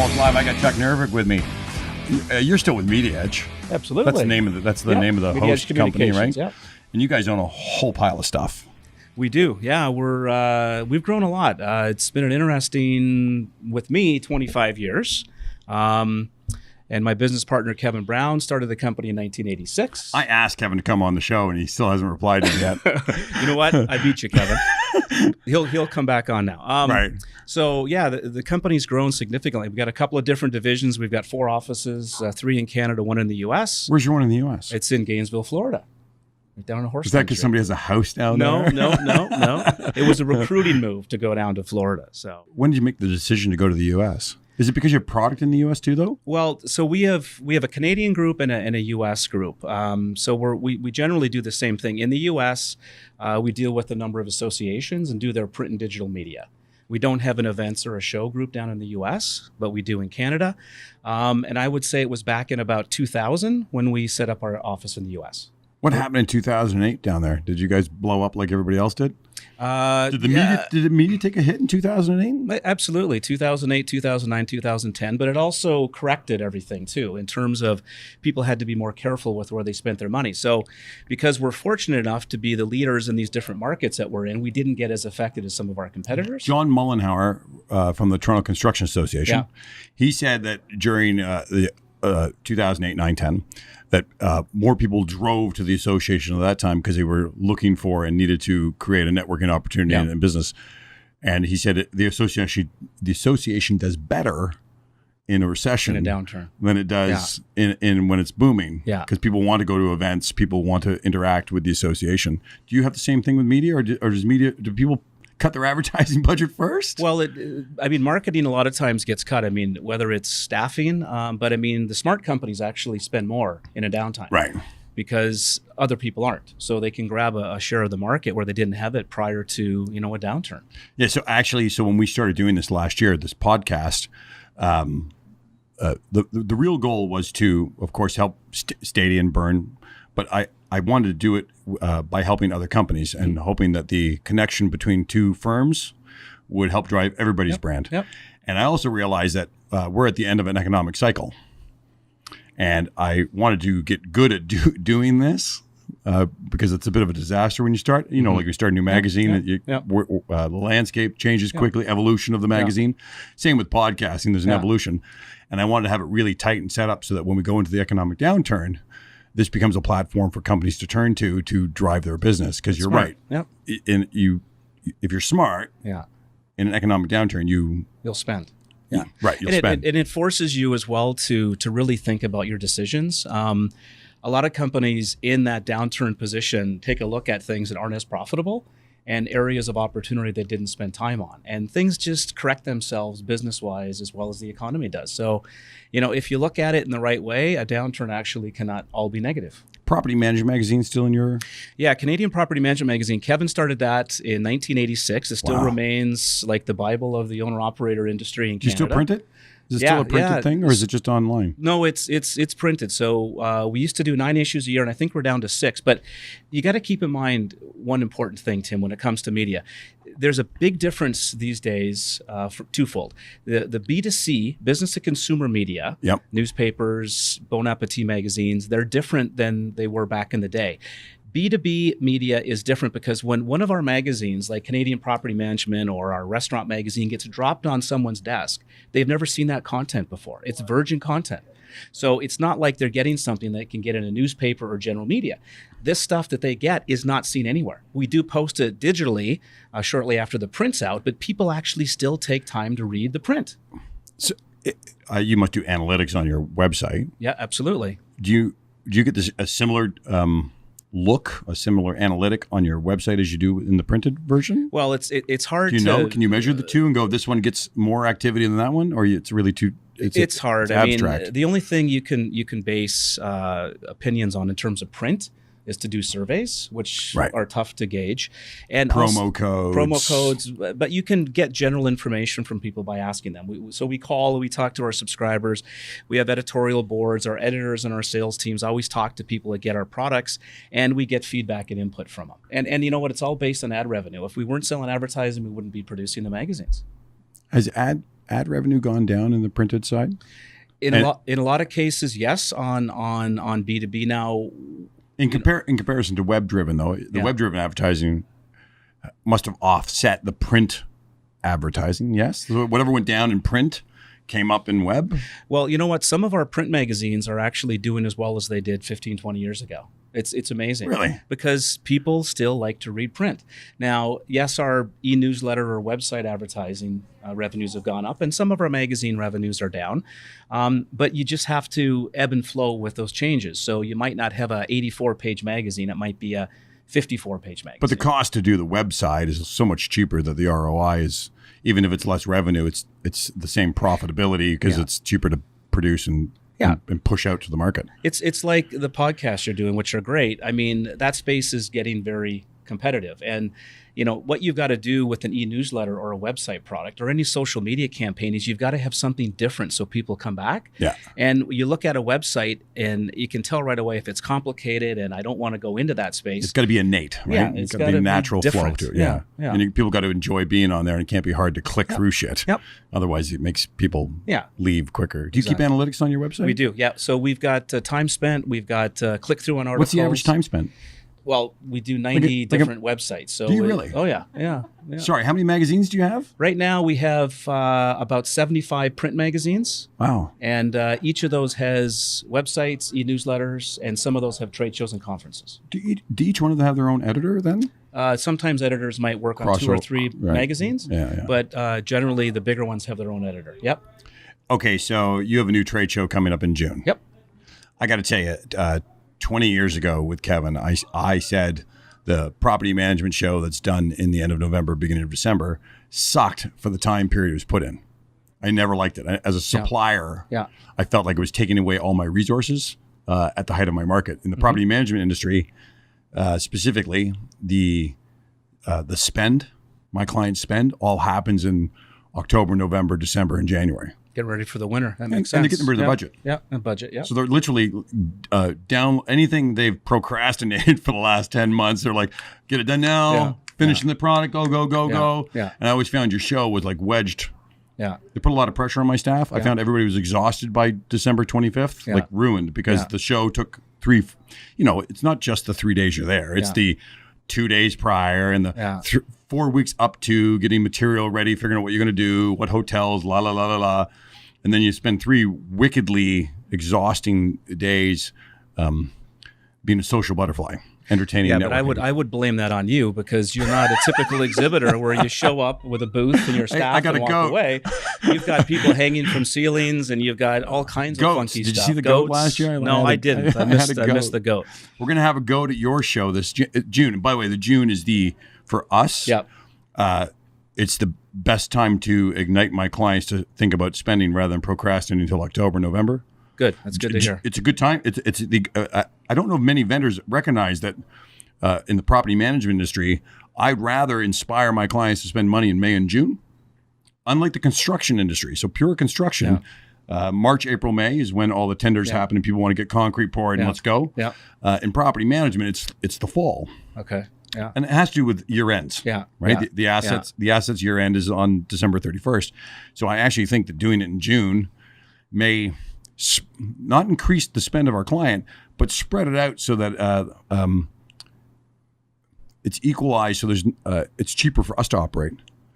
Almost Live. I got Chuck Nervick with me. You're still with Media Edge. Absolutely. That's the name of the Media host Edge company, right? Yep. And you guys own a whole pile of stuff. We do. Yeah, we've grown a lot. It's been an interesting, with me, 25 years. And my business partner, Kevin Brown, started the company in 1986. I asked Kevin to come on the show, and he still hasn't replied to me yet. You know what? I beat you, Kevin. He'll come back on now. Right. So, yeah, the company's grown significantly. We've got a couple of different divisions. We've got 4 offices, 3 in Canada, 1 in the U.S. Where's your one in the U.S.? It's in Gainesville, Florida. Down in Horse Is that Country. because somebody has a house down there? No. It was a recruiting move to go down to Florida. So when did you make the decision to go to the U.S.? Is it because you have product in the U.S. too, though? Well, so we have a Canadian group and a U.S. group. So we generally do the same thing. In the U.S., we deal with a number of associations and do their print and digital media. We don't have an events or a show group down in the U.S., but we do in Canada. And I would say it was back in about 2000 when we set up our office in the U.S. What happened in 2008 down there? Did you guys blow up like everybody else did? Did the media take a hit in 2008? Absolutely. 2008, 2009, 2010. But it also corrected everything, too, in terms of people had to be more careful with where they spent their money. So because we're fortunate enough to be the leaders in these different markets that we're in, we didn't get as affected as some of our competitors. John Mullenhauer from the Toronto Construction Association, he said that during the 2008, 9, 10, that more people drove to the association at that time because they were looking for and needed to create a networking opportunity in business. And he said the association does better in a recession, in a downturn, than it does in when it's booming. Yeah, because people want to go to events, people want to interact with the association. Do you have the same thing with media, or do people cut their advertising budget first? Well, marketing a lot of times gets cut. I mean, whether it's staffing, but I mean, the smart companies actually spend more in a downtime. Right. Because other people aren't. So they can grab a share of the market where they didn't have it prior to, a downturn. Yeah. So when we started doing this last year, this podcast, the real goal was to, of course, help Stadia and Byrne, but I wanted to do it by helping other companies and hoping that the connection between two firms would help drive everybody's brand. Yep. And I also realized that we're at the end of an economic cycle. And I wanted to get good at doing this because it's a bit of a disaster when you start. Like you start a new magazine, the landscape changes quickly, evolution of the magazine. Same with podcasting, there's an evolution. And I wanted to have it really tight and set up so that when we go into the economic downturn, this becomes a platform for companies to turn to drive their business. Because you're right. Yep. If you're smart, in an economic downturn, you'll spend. Yeah, right. You'll spend. And it forces you as well to really think about your decisions. A lot of companies in that downturn position take a look at things that aren't as profitable and areas of opportunity they didn't spend time on. And things just correct themselves business-wise as well as the economy does. So, if you look at it in the right way, a downturn actually cannot all be negative. Property Management Magazine still in your... Yeah, Canadian Property Management Magazine. Kevin started that in 1986. It still remains like the Bible of the owner-operator industry in Canada. Do you still print it? Is it still a printed thing, or is it just online? No, it's printed. So we used to do 9 issues a year, and I think we're down to 6. But you got to keep in mind one important thing, Tim, when it comes to media. There's a big difference these days, for twofold. The B2C, business to consumer media, newspapers, Bon Appetit magazines, they're different than they were back in the day. B2B media is different because when one of our magazines, like Canadian Property Management or our restaurant magazine, gets dropped on someone's desk, they've never seen that content before. It's virgin content. So it's not like they're getting something that can get in a newspaper or general media. This stuff that they get is not seen anywhere. We do post it digitally shortly after the print's out, but people actually still take time to read the print. So you must do analytics on your website. Yeah, absolutely. Do you get a similar... a similar analytic on your website as you do in the printed version? Well, it's hard to... Can you measure the two and go, this one gets more activity than that one? Or it's really too... It's hard. It's abstract. I mean, the only thing you can base opinions on in terms of print is to do surveys, which are tough to gauge. And promo codes. But you can get general information from people by asking them. We talk to our subscribers. We have editorial boards. Our editors and our sales teams always talk to people that get our products, and we get feedback and input from them. And you know what? It's all based on ad revenue. If we weren't selling advertising, we wouldn't be producing the magazines. Has ad ad revenue gone down in the printed side? In a lot of cases, yes. On B2B now, in comparison to web driven though, the web driven advertising must have offset the print advertising. Yes, so whatever went down in print came up in web. Well, you know what? Some of our print magazines are actually doing as well as they did 15, 20 years ago. It's amazing. Really? Because people still like to read print. Now, yes, our e-newsletter or website advertising revenues have gone up, and some of our magazine revenues are down. But you just have to ebb and flow with those changes. So you might not have a 84-page magazine. It might be a 54-page magazine. But the cost to do the website is so much cheaper that the ROI is, even if it's less revenue, it's the same profitability because it's cheaper to produce and push out to the market. It's like the podcasts you're doing, which are great. I mean, that space is getting very competitive. And, you know, what you've got to do with an e-newsletter or a website product or any social media campaign is you've got to have something different so people come back. Yeah. And you look at a website and you can tell right away if it's complicated and I don't want to go into that space. It's got to be innate, right? Yeah, it's got to be a natural flow to it. Yeah. And people got to enjoy being on there, and it can't be hard to click through shit. Yep. Otherwise, it makes people leave quicker. Do you keep analytics on your website? We do, yeah. So we've got time spent. We've got click through on articles. What's the average time spent? Well, we do 90 different websites. So do you really? Oh, yeah. Sorry, how many magazines do you have? Right now, we have about 75 print magazines. Wow. And each of those has websites, e-newsletters, and some of those have trade shows and conferences. Do each one of them have their own editor then? Sometimes editors might work on 2 or 3 magazines, but generally the bigger ones have their own editor. Yep. Okay, so you have a new trade show coming up in June. Yep. I got to tell you, 20 years ago with Kevin, I said the property management show that's done in the end of November, beginning of December, sucked for the time period it was put in. I never liked it. As a supplier, I felt like it was taking away all my resources at the height of my market. In the property management industry, specifically, the spend, my clients' spend, all happens in October, November, December, and January. Get ready for the winter. That makes sense. And they're getting rid of the budget. Yeah, the budget, yeah. So they're literally down anything they've procrastinated for the last 10 months. They're like, get it done now, finishing the product, go. Yeah. And I always found your show was like wedged. Yeah. They put a lot of pressure on my staff. I found everybody was exhausted by December 25th, like ruined because the show took 3, it's not just the 3 days you're there. It's the 2 days prior and the 4 weeks up to getting material ready, figuring out what you're going to do, what hotels, and then you spend 3 wickedly exhausting days being a social butterfly, entertaining. Yeah, but I would blame that on you because you're not a typical exhibitor where you show up with a booth and your staff and walk away. You've got people hanging from ceilings and you've got all kinds of funky stuff. Did you see the goat last year? No, I didn't. I missed the goat. We're going to have a goat at your show this June. And by the way, the June is for us. Yep. It's the best time to ignite my clients to think about spending rather than procrastinating until October, November. Good. That's good to hear. It's a good time. I don't know if many vendors recognize that in the property management industry, I'd rather inspire my clients to spend money in May and June. Unlike the construction industry. So pure construction, March, April, May is when all the tenders happen and people want to get concrete poured and let's go. Yeah. In property management, it's the fall. Okay. Yeah. And it has to do with year ends. Yeah. Right. Yeah. The assets year end is on December 31st. So I actually think that doing it in June may not increase the spend of our client, but spread it out so that it's equalized. So it's cheaper for us to operate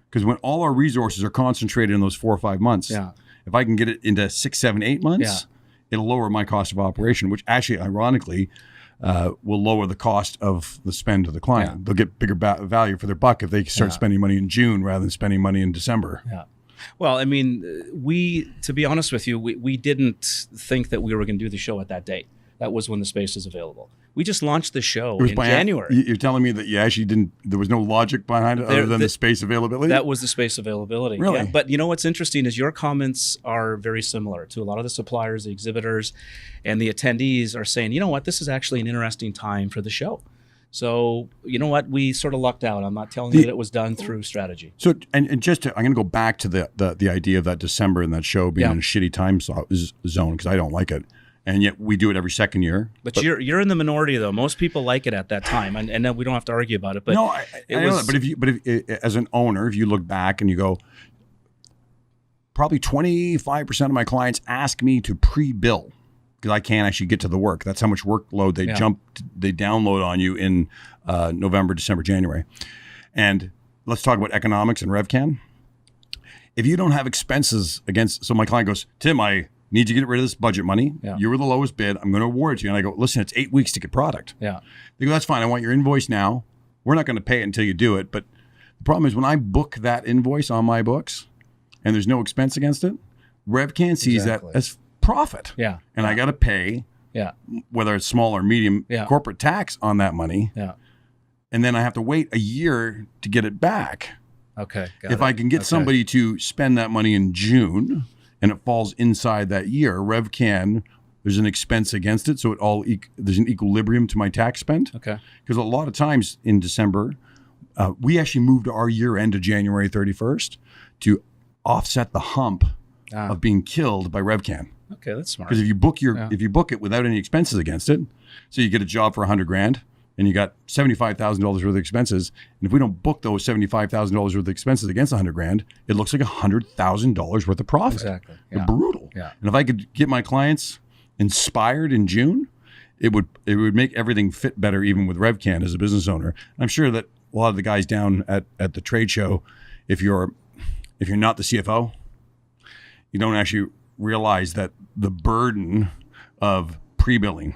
because when all our resources are concentrated in those 4 or 5 months, if I can get it into 6, 7, 8 months, it'll lower my cost of operation, which actually, ironically, will lower the cost of the spend to the client. Yeah. They'll get bigger value for their buck if they start spending money in June rather than spending money in December. Yeah. Well, I mean, to be honest with you, we didn't think that we were going to do the show at that date. That was when the space is available. We just launched the show in January. You're telling me that you actually didn't, there was no logic behind it other than the space availability? That was the space availability. Really? Yeah. But you know what's interesting is your comments are very similar to a lot of the suppliers, the exhibitors, and the attendees are saying, you know what, this is actually an interesting time for the show. So, you know what, we sort of lucked out. I'm not telling you that it was done through strategy. So, and just I'm going to go back to the idea of that December and that show being in a shitty time zone because I don't like it. And yet we do it every second year. But you're in the minority though. Most people like it at that time, and then we don't have to argue about it. But no, I know that. But if as an owner, if you look back and you go, probably 25% of my clients ask me to pre-bill because I can't actually get to the work. That's how much workload they download on you in November, December, January. And let's talk about economics and RevCan. If you don't have expenses so my client goes, Tim, I need to get rid of this budget money. Yeah. You were the lowest bid. I'm going to award it to you. And I go, listen, it's 8 weeks to get product. Yeah. They go, that's fine. I want your invoice now. We're not going to pay it until you do it. But the problem is when I book that invoice on my books and there's no expense against it, RevCan sees that as profit. Yeah. And I got to pay, whether it's small or medium, corporate tax on that money. Yeah. And then I have to wait a year to get it back. Okay. If I can get somebody to spend that money in June and it falls inside that year, RevCan, there's an expense against it. So there's an equilibrium to my tax spend. Okay. Because a lot of times in December, we actually moved our year end to January 31st to offset the hump of being killed by RevCan. Okay, that's smart. Because if you book it without any expenses against it, so you get a job for $100,000 and you got $75,000 worth of expenses, and if we don't book those $75,000 worth of expenses against $100,000, it looks like $100,000 worth of profit. Exactly. Yeah. Brutal. Yeah. And if I could get my clients inspired in June, it would make everything fit better, even with RevCan as a business owner. I'm sure that a lot of the guys down at the trade show, if you're not the CFO, you don't actually realize that the burden of pre-billing,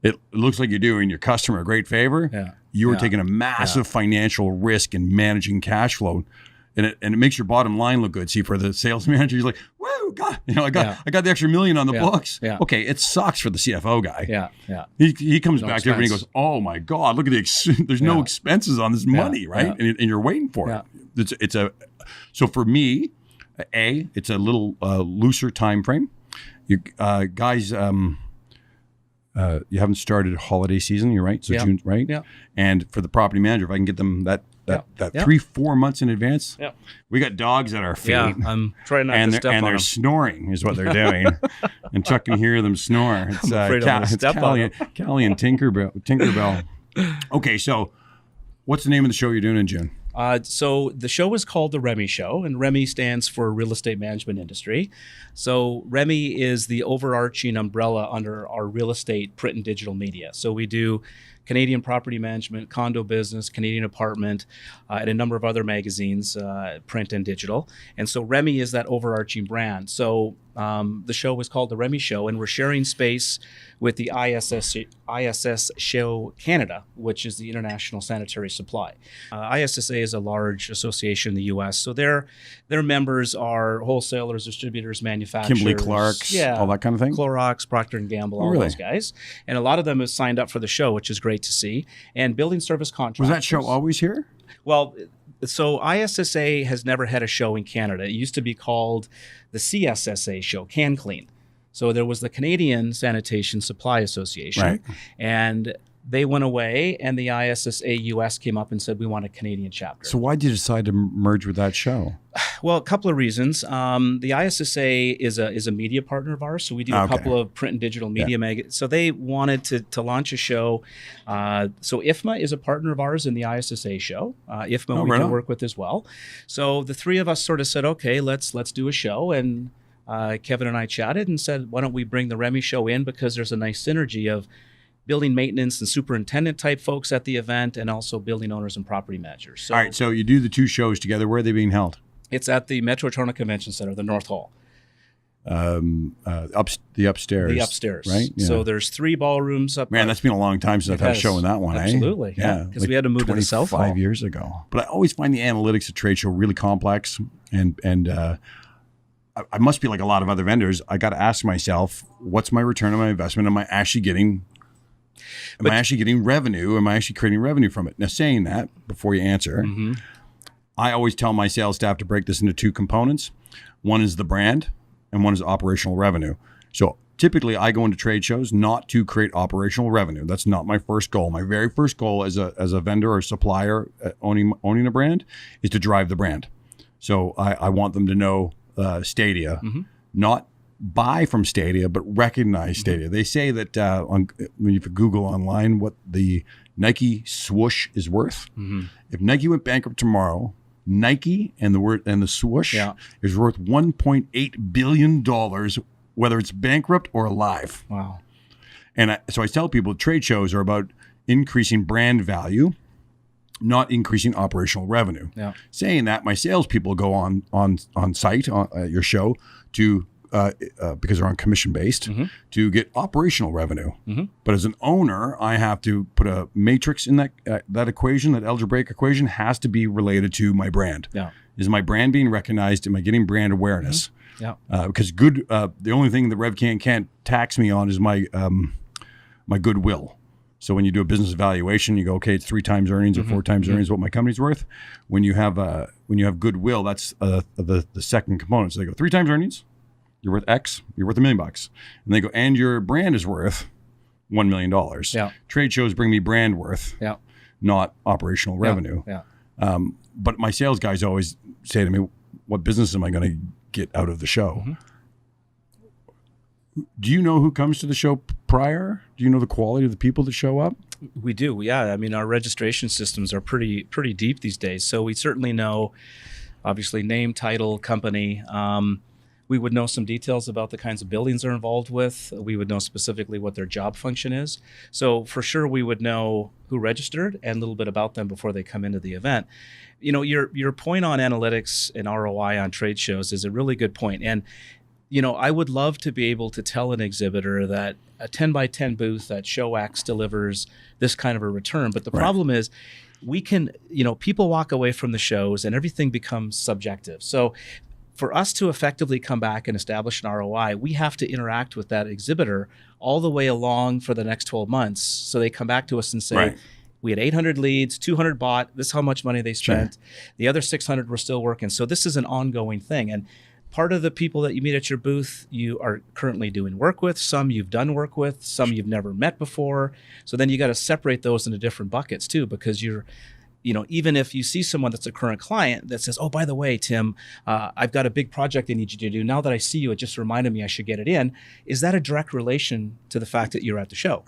it looks like you're doing your customer a great favor. Yeah. You are taking a massive financial risk in managing cash flow, and it makes your bottom line look good. See, for the sales manager, he's like, "Whoa, God, I got the extra $1 million on the books." Yeah. Okay, it sucks for the CFO guy. Yeah, yeah. He comes back to everybody and goes, "Oh my God, look at there's no expenses on this money, right?" Yeah. And you're waiting for it. So for me, it's a little looser time frame. You guys. You haven't started holiday season, you're right? So June, right? Yeah. And for the property manager, if I can get them that 3-4 months in advance, we got dogs at our feet. Yeah, I'm trying not to step on them. And they're snoring is what they're doing. And Chuck can hear them snore. It's Callie and Tinkerbell. Okay, so what's the name of the show you're doing in June? So the show is called the REMI Show, and REMI stands for Real Estate Management Industry. So REMI is the overarching umbrella under our real estate, print, and digital media. So we do Canadian property management, condo business, Canadian apartment, and a number of other magazines, print and digital. And so REMI is that overarching brand. So the show is called the REMI Show, and we're sharing space with the ISS Show Canada, which is the International Sanitary Supply. ISSA is a large association in the U.S., so their members are wholesalers, distributors, manufacturers. Kimberly-Clark's, all that kind of thing? Clorox, Procter & Gamble, all those guys. And a lot of them have signed up for the show, which is great to see. And building service contractors. Was that show always here? Well, so ISSA has never had a show in Canada. It used to be called the CSSA show, Can Clean. So there was the Canadian Sanitation Supply Association, right. And they went away, and the ISSA US came up and said, we want a Canadian chapter. So why did you decide to merge with that show? Well, a couple of reasons. The ISSA is a media partner of ours, so we do a couple of print and digital media So they wanted to launch a show. So IFMA is a partner of ours in the ISSA show. IFMA we can work with as well. So the three of us sort of said, okay, let's do a show. And Kevin and I chatted and said, why don't we bring the REMI Show in, because there's a nice synergy of building maintenance and superintendent type folks at the event, and also building owners and property managers. So, all right, so you do the two shows together. Where are they being held? It's at the Metro Toronto Convention Center, the North Hall. The upstairs. The upstairs, right? Yeah. So there's 3 ballrooms up. Man, that's been a long time since I've had a show in that one. Absolutely, yeah. Because we had to move to the South Hall 5 years ago. But I always find the analytics of trade show really complex, and I must be like a lot of other vendors. I got to ask myself, what's my return on my investment? Am I actually getting revenue? Am I actually creating revenue from it? Now, saying that, before you answer, I always tell my sales staff to break this into 2 components. One is the brand, and one is operational revenue. So typically, I go into trade shows not to create operational revenue. That's not my first goal. My very first goal as a vendor or supplier owning a brand is to drive the brand. So I want them to know Stadia, not buy from Stadia, but recognize Stadia. They say that when you Google online what the Nike swoosh is worth, if Nike went bankrupt tomorrow, Nike and the swoosh is worth $1.8 billion, whether it's bankrupt or alive. Wow. And so I tell people trade shows are about increasing brand value, not increasing operational revenue. Yeah. Saying that, my salespeople go on site at your show to because they're on commission based to get operational revenue. But as an owner, I have to put a matrix in that equation. That algebraic equation has to be related to my brand. Yeah. Is my brand being recognized? Am I getting brand awareness? Yeah. Because the only thing that RevCan can't tax me on is my my goodwill. So when you do a business evaluation, you go, okay, it's 3 times earnings or 4 times earnings what my company's worth. When you have goodwill, that's the second component. So they go 3 times earnings, you're worth X, you're worth $1 million. And they go, and your brand is worth $1 million. Yeah. Trade shows bring me brand worth, not operational revenue. Yeah. But my sales guys always say to me, what business am I going to get out of the show? Do you know who comes to the show prior? Do you know the quality of the people that show up? We do, yeah. I mean, our registration systems are pretty deep these days. So we certainly know, obviously, name, title, company. We would know some details about the kinds of buildings they're involved with. We would know specifically what their job function is. So for sure, we would know who registered and a little bit about them before they come into the event. You know, your point on analytics and ROI on trade shows is a really good point. And you know, I would love to be able to tell an exhibitor that a 10 by 10 booth at Show X delivers this kind of a return. But the problem is people walk away from the shows and everything becomes subjective. So for us to effectively come back and establish an ROI, we have to interact with that exhibitor all the way along for the next 12 months. So they come back to us and say, we had 800 leads, 200 bought, this is how much money they spent. The other 600 were still working. So this is an ongoing thing. And part of the people that you meet at your booth, you are currently doing work with. Some you've done work with, some you've never met before. So then you got to separate those into different buckets too, because even if you see someone that's a current client that says, oh, by the way, Tim, I've got a big project I need you to do. Now that I see you, it just reminded me I should get it in. Is that a direct relation to the fact that you're at the show?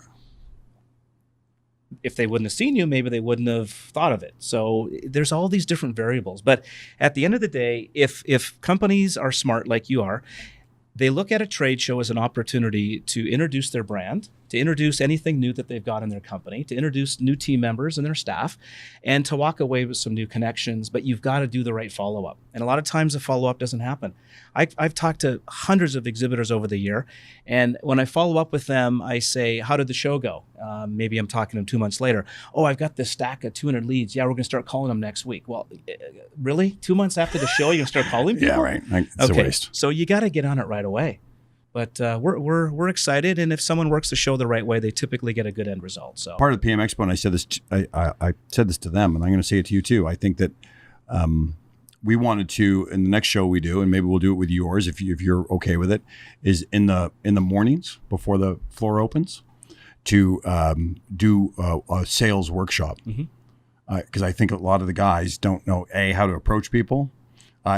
If they wouldn't have seen you, maybe they wouldn't have thought of it. So there's all these different variables. But at the end of the day, if companies are smart like you are, they look at a trade show as an opportunity to introduce their brand, to introduce anything new that they've got in their company, to introduce new team members and their staff, and to walk away with some new connections. But you've got to do the right follow-up. And a lot of times the follow-up doesn't happen. I've talked to hundreds of exhibitors over the year, and when I follow up with them, I say, how did the show go? Maybe I'm talking to them 2 months later. Oh, I've got this stack of 200 leads. Yeah, we're going to start calling them next week. Well, really? 2 months after the show, you're going to start calling people? Yeah, right. It's a waste. So you got to get on it right away. But we're excited, and if someone works the show the right way, they typically get a good end result. So part of the PM Expo, and I said this, I said this to them, and I'm going to say it to you too. I think that we wanted to, in the next show we do, and maybe we'll do it with yours if you're okay with it, is in the mornings before the floor opens to do a sales workshop, because I think a lot of the guys don't know how to approach people. I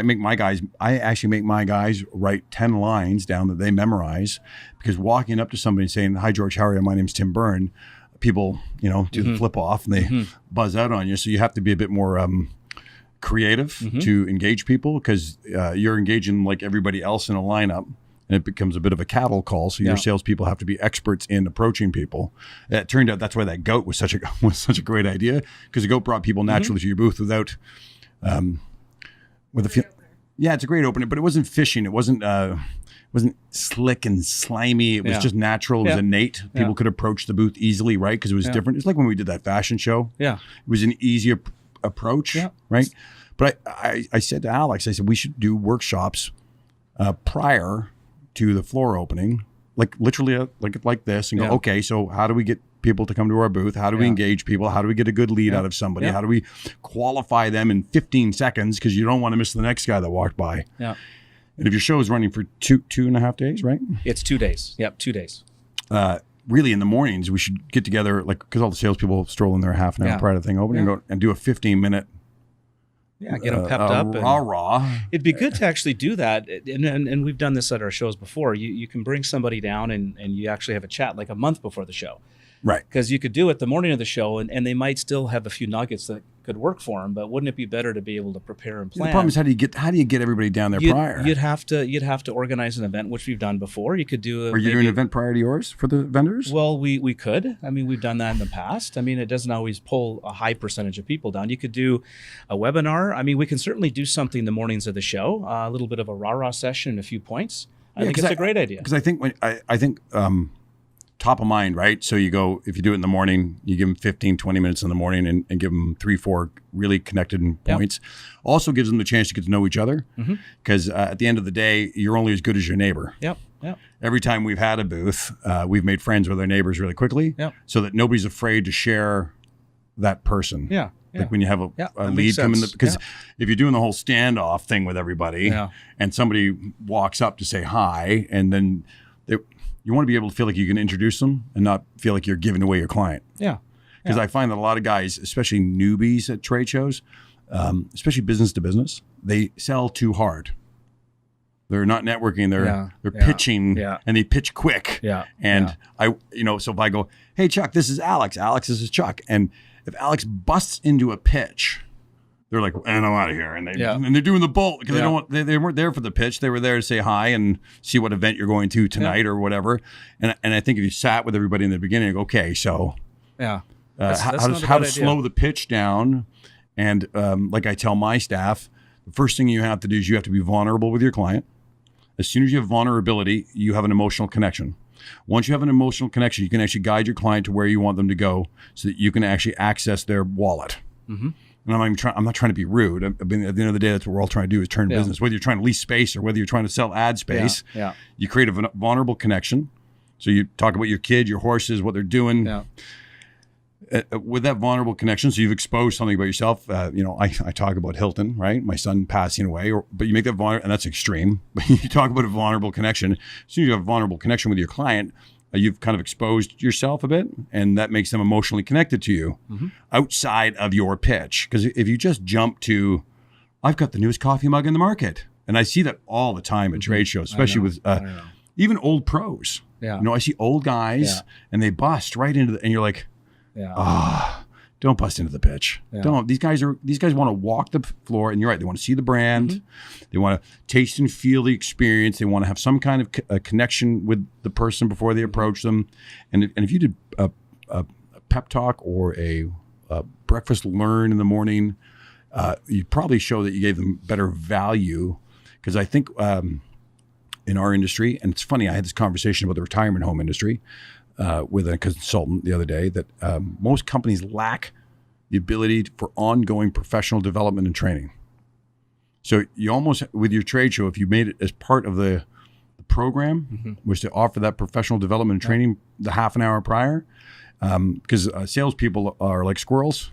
actually make my guys write 10 lines down that they memorize, because walking up to somebody and saying, hi, George, how are you? My name's Tim Byrne. People, do the flip off and they buzz out on you. So you have to be a bit more creative to engage people, because you're engaging like everybody else in a lineup, and it becomes a bit of a cattle call. So your salespeople have to be experts in approaching people. It turned out that's why that goat was such a great idea, because the goat brought people naturally to your booth without it's a great opener, but it wasn't fishing. It wasn't slick and slimy. It was just natural. It was innate. People could approach the booth easily, right? Because it was different. It's like when we did that fashion show. Yeah, it was an easy approach, right? But I said to Alex, I said we should do workshops prior to the floor opening, like literally like this, and go, okay, so how do we get people to come to our booth? How do we engage people? How do we get a good lead out of somebody? How do we qualify them in 15 seconds? Because you don't want to miss the next guy that walked by. Yeah. And if your show is running for 2.5 days, right? It's 2 days. Yep, 2 days. Really, in the mornings, we should get together, like, because all the salespeople stroll in there half an hour prior to the thing opening, and go and do a 15-minute. Yeah, get them pepped up. Rah. It'd be good to actually do that. And we've done this at our shows before. You can bring somebody down and you actually have a chat like a month before the show. Right. Because you could do it the morning of the show, and they might still have a few nuggets that could work for them, but wouldn't it be better to be able to prepare and plan? The problem is how do you get everybody down there prior? You'd have to organize an event, which we've done before. You could do. Are you doing an event prior to yours for the vendors? Well, we could. I mean, we've done that in the past. I mean, it doesn't always pull a high percentage of people down. You could do a webinar. I mean, we can certainly do something the mornings of the show, a little bit of a rah-rah session and a few points. I think it's a great idea. Because I think I think top of mind, right? So you go, if you do it in the morning, you give them 15, 20 minutes in the morning and give them 3-4 really connected points. Also gives them the chance to get to know each other because at the end of the day, you're only as good as your neighbor. Yep. Every time we've had a booth, we've made friends with our neighbors really quickly so that nobody's afraid to share that person. Yeah. Like when you have a lead come in, because if you're doing the whole standoff thing with everybody and somebody walks up to say hi, and then you want to be able to feel like you can introduce them and not feel like you're giving away your client. Yeah. Because I find that a lot of guys, especially newbies at trade shows, especially business to business, they sell too hard. They're not networking. They're pitching and they pitch quick. Yeah. And so if I go, hey, Chuck, this is Alex. Alex, this is Chuck. And if Alex busts into a pitch, they're like, and I'm out of here. And they're doing the bolt because they weren't there for the pitch. They were there to say hi and see what event you're going to tonight or whatever. And I think if you sat with everybody in the beginning, you go, okay, so how to slow the pitch down. And like I tell my staff, the first thing you have to do is you have to be vulnerable with your client. As soon as you have vulnerability, you have an emotional connection. Once you have an emotional connection, you can actually guide your client to where you want them to go so that you can actually access their wallet. Mm-hmm. And I'm not trying to be rude. I mean, at the end of the day, that's what we're all trying to do is turn business. Whether you're trying to lease space or whether you're trying to sell ad space, you create a vulnerable connection. So you talk about your kid, your horses, what they're doing. Yeah. With that vulnerable connection, so you've exposed something about yourself. I talk about Hilton, right? My son passing away, but you make that vulnerable, and that's extreme. But you talk about a vulnerable connection. As soon as you have a vulnerable connection with your client, you've kind of exposed yourself a bit, and that makes them emotionally connected to you outside of your pitch. Because if you just jump to, I've got the newest coffee mug in the market, and I see that all the time at trade shows, especially with even old pros. Yeah. I see old guys, and they bust right into and you're like, don't bust into the pitch. Yeah. Don't. These guys want to walk the floor, and you're right. They want to see the brand. They want to taste and feel the experience. They want to have some kind of a connection with the person before they approach them. And if you did a pep talk or a breakfast learn in the morning, you probably show that you gave them better value. Because I think in our industry, and it's funny, I had this conversation about the retirement home industry with a consultant the other day, that most companies lack the ability for ongoing professional development and training. So you almost, with your trade show, if you made it as part of the program, was to offer that professional development and training the half an hour prior, because salespeople are like squirrels.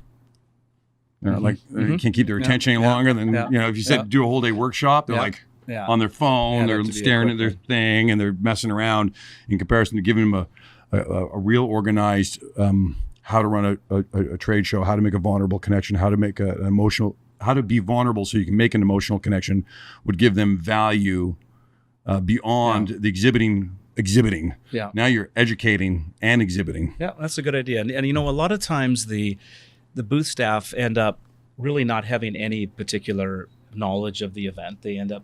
They're like, they can't keep their attention any longer than, if you said do a whole day workshop, they're like on their phone, they're staring at their thing and they're messing around in comparison to giving them a real organized how to run a trade show, how to make a vulnerable connection, how to make an emotional, how to be vulnerable so you can make an emotional connection would give them value beyond the exhibiting. Yeah. Now you're educating and exhibiting. Yeah, that's a good idea. And a lot of times the booth staff end up really not having any particular knowledge of the event. They end up,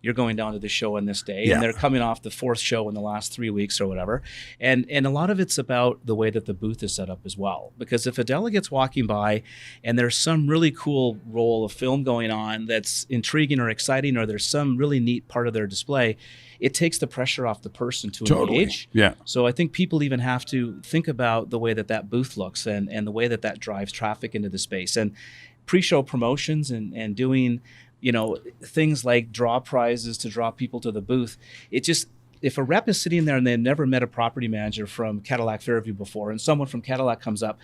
you're going down to the show on this day, and they're coming off the fourth show in the last 3 weeks or whatever. And a lot of it's about the way that the booth is set up as well. Because if a delegate's walking by and there's some really cool roll of film going on that's intriguing or exciting, or there's some really neat part of their display, it takes the pressure off the person to engage. Yeah. So I think people even have to think about the way that booth looks and the way that drives traffic into the space. And pre-show promotions and doing things like draw prizes to draw people to the booth. It just, if a rep is sitting there and they've never met a property manager from Cadillac Fairview before, and someone from Cadillac comes up,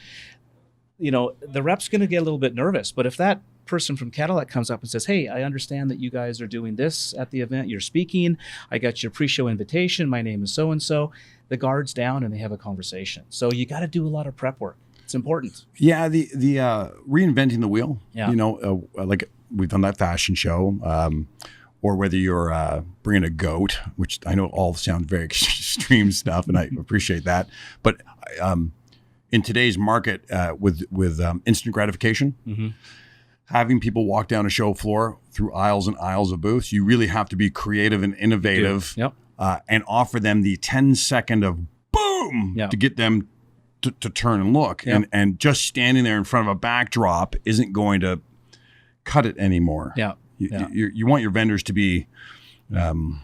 the rep's going to get a little bit nervous. But if that person from Cadillac comes up and says, hey, I understand that you guys are doing this at the event, you're speaking, I got your pre-show invitation, my name is so-and-so, the guard's down and they have a conversation. So you got to do a lot of prep work. It's important. Yeah, the reinventing the wheel, like we've done that fashion show, or whether you're bringing a goat, which I know all sounds very extreme stuff, and I appreciate that. But in today's market with instant gratification, having people walk down a show floor through aisles and aisles of booths, you really have to be creative and innovative, and offer them the 10-second of boom to get them to turn and look. And just standing there in front of a backdrop isn't going to cut it anymore. You want your vendors to be, you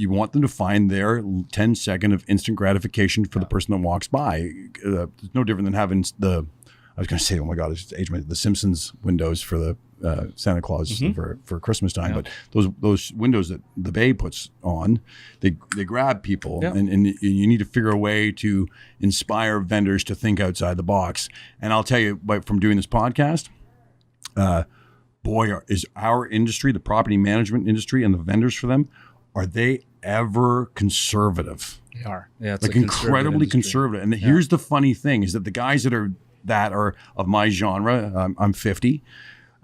want them to find their 10-second of instant gratification for the person that walks by. It's no different than having I was going to say, oh my God, it's age the Simpsons windows for the Santa Claus for Christmas time. But those windows that the Bay puts on, they grab people, and you need to figure a way to inspire vendors to think outside the box. And I'll tell you, from doing this podcast, is our industry, the property management industry, and the vendors for them, are they ever conservative? They are. Yeah, it's like incredibly conservative. And here's the funny thing: is that the guys that are of my genre, I'm 50,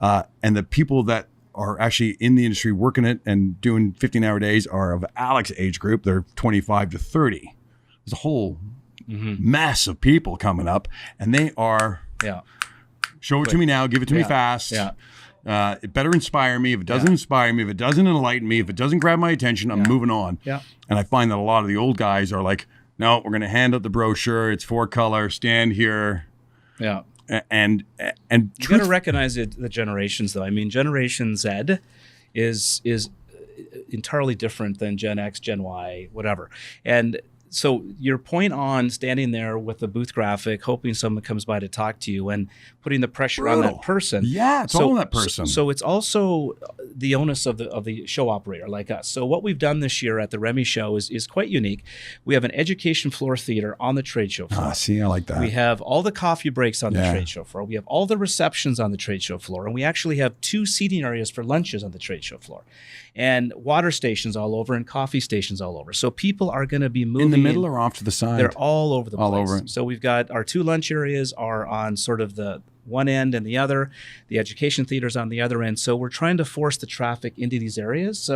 and the people that are actually in the industry working it and doing 15-hour days are of Alex's age group. They're 25 to 30. There's a whole mess of people coming up, and they are show it to me now, give it to me fast. It better inspire me. If it doesn't inspire me, if it doesn't enlighten me, if it doesn't grab my attention, I'm moving on. And I find that a lot of the old guys are like, no, we're going to hand out the brochure. It's 4-color. Stand here. And you got to recognize the generations, though. I mean, Generation Z is entirely different than Gen X, Gen Y, whatever. And so your point on standing there with the booth graphic, hoping someone comes by to talk to you and putting the pressure on that person. It's all on that person. So it's also the onus of the show operator like us. So what we've done this year at the REMI Show is quite unique. We have an education floor theater on the trade show floor. I like that. We have all the coffee breaks on the trade show floor. We have all the receptions on the trade show floor. And we actually have 2 seating areas for lunches on the trade show floor. And water stations all over and coffee stations all over. So people are going to be moving. In the middle or off to the side? They're all over the place. All over it. So we've got our 2 lunch areas are on sort of the one end and the other. The education theater's on the other end. So we're trying to force the traffic into these areas.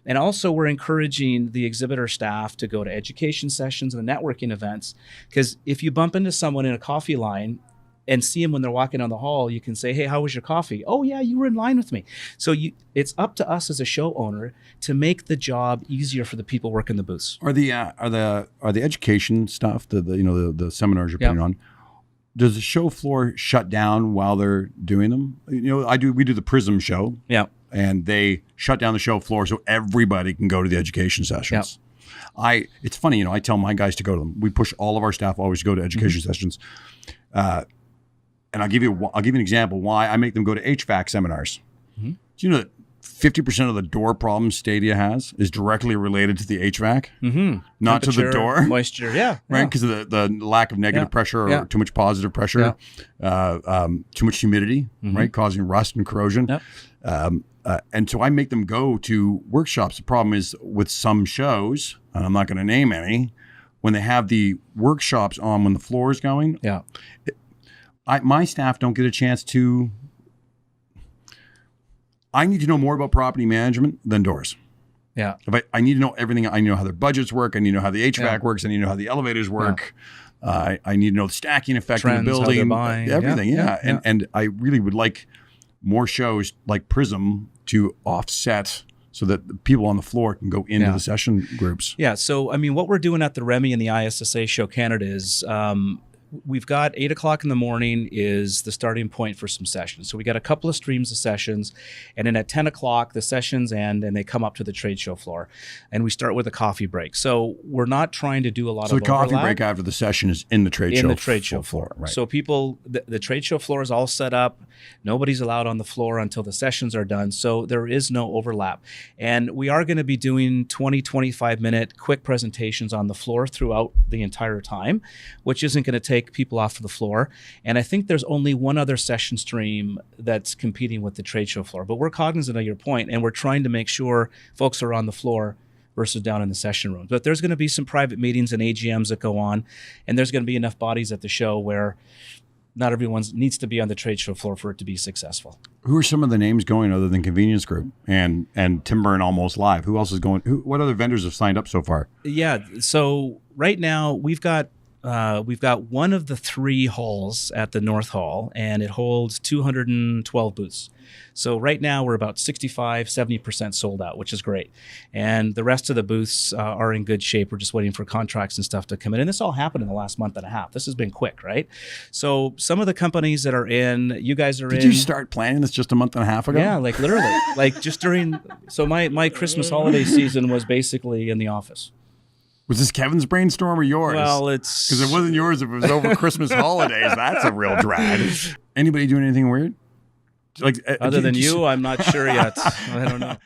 And also we're encouraging the exhibitor staff to go to education sessions and networking events. Because if you bump into someone in a coffee line and see them when they're walking down the hall, you can say, hey, how was your coffee? Oh, yeah, you were in line with me. So it's up to us as a show owner to make the job easier for the people working the booths. Are the education stuff, the seminars you're putting on, does the show floor shut down while they're doing them? We do the Prism show. And they shut down the show floor so everybody can go to the education sessions. It's funny, I tell my guys to go to them. We push all of our staff always to go to education sessions. And I'll give you an example why I make them go to HVAC seminars. Do you know that 50% of the door problems Stadia has is directly related to the HVAC, not to the door? Moisture, right? Because of the lack of negative pressure or too much positive pressure, too much humidity, right, causing rust and corrosion. And so I make them go to workshops. The problem is with some shows, and I'm not going to name any, when they have the workshops on when the floor is going, my staff don't get a chance to. I need to know more about property management than doors. I need to know everything. I need to know how their budgets work. I need to know how the HVAC works. I need to know how the elevators work. I need to know the stacking effect Trends, in the building. how they're buying. Everything, And I really would like more shows like Prism to offset so that the people on the floor can go into the session groups. So, I mean, what we're doing at the REMI and the ISSA Show Canada is we've got 8 o'clock in the morning is the starting point for some sessions. So we got a couple of streams of sessions, and then at 10 o'clock the sessions end and they come up to the trade show floor, and we start with a coffee break. So we're not trying to do a lot of So the coffee overlap. break after the session is in the trade show. In the trade show floor. Right. So people, the trade show floor is all set up. Nobody's allowed on the floor until the sessions are done. So there is no overlap. And we are going to be doing 20, 25-minute quick presentations on the floor throughout the entire time, which isn't going to take people off of the floor. And I think there's only one other session stream that's competing with the trade show floor. But we're cognizant of your point, and we're trying to make sure folks are on the floor versus down in the session room. But there's going to be some private meetings and AGMs that go on, and there's going to be enough bodies at the show where not everyone needs to be on the trade show floor for it to be successful. Who are some of the names going other than Convenience Group and Timber and Almost Live? Who else is going? What other vendors have signed up so far? So right now we've got we've got one of the 3 halls at the North Hall, and it holds 212 booths. So right now we're about 65-70% sold out, which is great. And the rest of the booths are in good shape. We're just waiting for contracts and stuff to come in. And this all happened in the last month and a half. This has been quick, right? So some of the companies that are in, you guys are in. Did you start planning this just a month and a half ago? Yeah, like literally. Like just during, so my Christmas holiday season was basically in the office. Was this Kevin's brainstorm or yours? Well, it's. Because it wasn't yours if it was over Christmas holidays. That's a real drag. Anybody doing anything weird? Like Other than you, I'm not sure yet. I don't know.